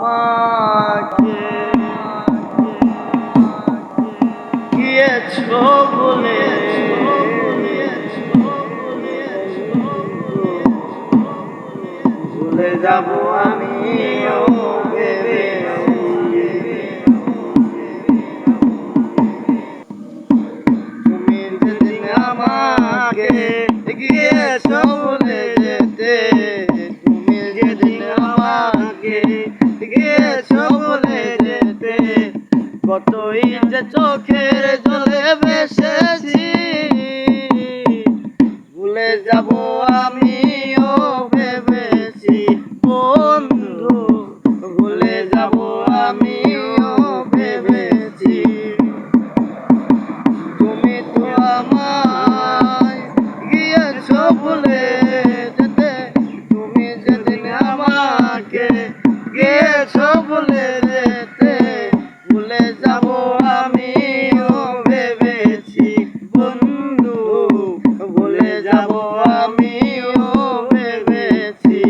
আমাকে গিয়েছো বলে ভুলে যাব আমিও ভেবেছি তুমি যেদিন আমাকে গিয়েছো বলে যেতে তুমি যেদিন আমাকে গিয়েছো বলে যেতে কতই যে চোখের জলে ভেসেছি ভুলে যাব আমিও ভেবেছি বন্ধু ভুলে যাব আমিও ভেবেছি তুমি তো আমায় গিয়েছো ভুলে যেতে তুমি যেদিন আমাকে গিয়েছো ভুলে যেতে ভুলে যাব আমিও ভেবেছি বন্ধু ভুলে যাব আমিও ভেবেছি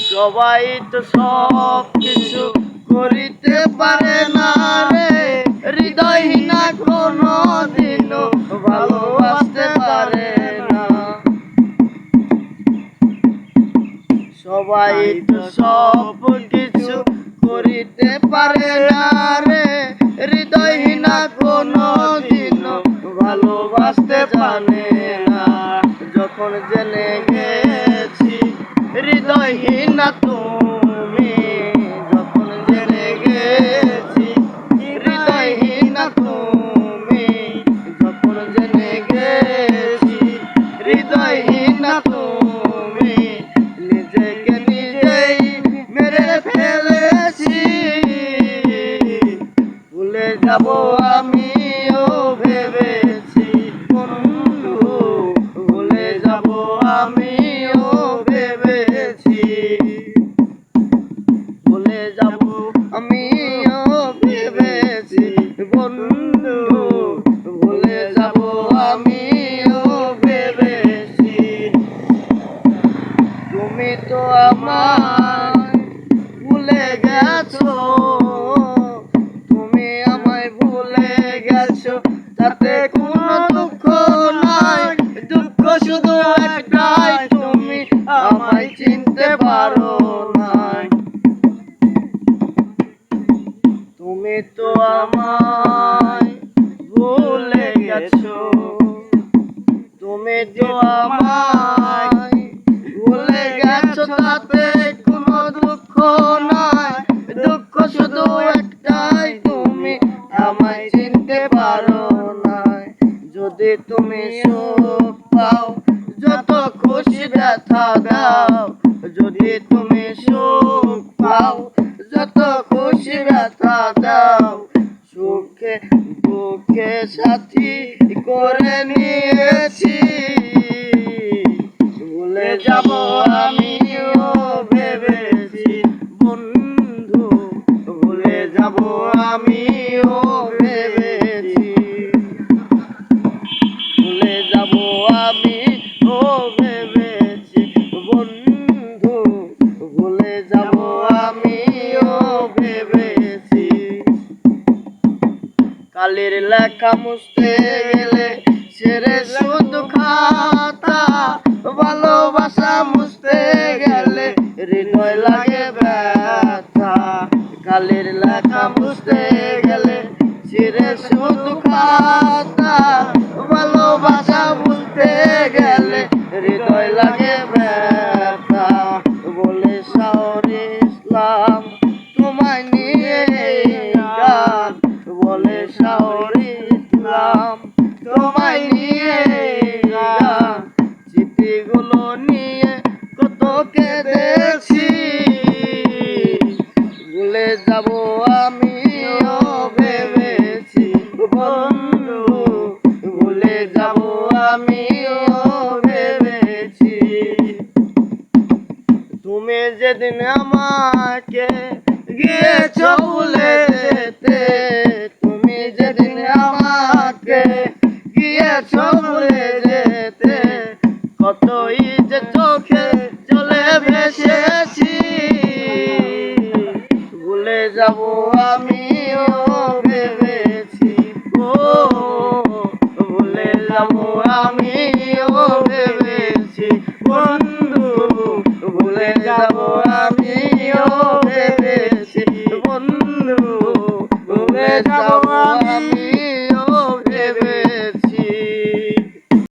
সবাই তো সব কিছু করিতে পারে না রে হৃদয়হীনা কোনো দিনও ভালোবাসতে পারে না সবাই তো সব কিছু করিতে পারে না রে হৃদয়হীনা কোনো দিনও ভালোবাসতে পারে না যখন জেনে গেছি হৃদয়হীনা তুমি যখন জেনে গেছি হৃদয়হীনা তুমি যখন জেনে গেছি হৃদয়হীনা তুমি নিজেকে নিজেই মেরে ফেলেছি ভুলে যাব আমিও ভেবেছি বন্ধু ভুলে যাব আমিও ভেবেছি ভুলে যাব আমিও ভেবেছি বন্ধু ভুলে যাব আমিও ভেবেছি তুমি তো আমায় ভুলে গেছো তুমি আমায় ভুলে গেছো তাতে কোনো দুঃখ নাই দুঃখ শুধু একটাই তুমি আমায় চিনতে পারো নাই তুমি তো আমায় ভুলে গেছো তুমি তো আমায় ভুলে গেছো তাতে কোনো দুঃখ নাই দুঃখ শুধু একটাই তুমি আমায় চিনতে পারো নাই যদি তুমি সুখ পাও যত খুশি ব্যথা দাও যদি তুমি সুখ পাও যত খুশি ব্যথা দাও সুখে দুঃখে সাথী করে নিয়েছি ভুলে যাব আমিও ভেবেছি বন্ধু ভুলে যাব আমিও ভেবেছি ভুলে যাব আমিও ভেবেছি বন্ধু ভুলে যাব আমিও ভেবেছি কালির লেখা মুছতে গেলে ছেড়ে শুধু খাতা ভালোবাসা মুছতে গেলে হৃদয় লাগে ব্যথা কালির লেখা মুছতে গেলে ছেড়ে শুধু খাতা ভালোবাসা মুছতে গেলে হৃদয় লাগে ব্যথা বলে শাহর ইসলাম তোমায় নিয়ে গান বলে শাহর ইসলাম তোমায় নিয়ে গান স্মৃতিগুলো নিয়ে কত কেঁদেছি ভুলে যাব আমিও ভেবেছি বন্ধু ভুলে যাব আমিও ভেবেছি তুমি যেদিন আমাকে গিয়েছো ভুলে যেতে তুমি যেদিন আমাকে গিয়েছো ভুলে যেতে কতই যে চোখে জলে ভেসেছি যাব আমিও ভেবেছি, ও ভুলে যাব আমিও ভেবেছি বন্ধু, ভুলে যাব আমিও ভেবেছি বন্ধু, ভুলে যাব